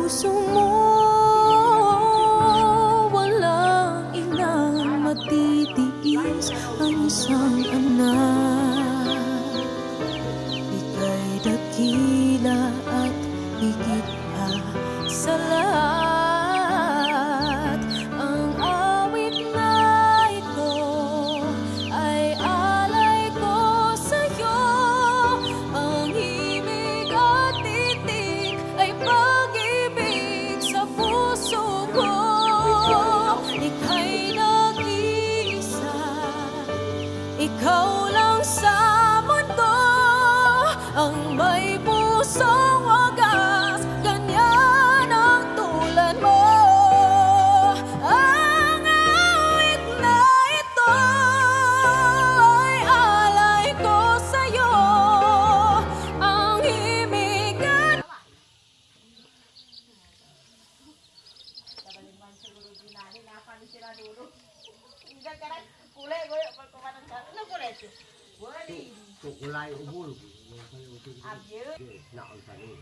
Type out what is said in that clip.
puso mo, walang inang matitiis ang isang anak. Ika'y dakila at higit pa sa lahat. Ang awit na ito ay alay ko sa'yo. Ang himig at titik ay pag-ibig sa puso ko. Ika'y nag-iisa, ikaw lang sa mundo ang may pusong wagas, ganyan ang tulad mo. Ang awit na ito ay alay ko sa'yo. Ang himig at Kulay ubul. Nak usah ni.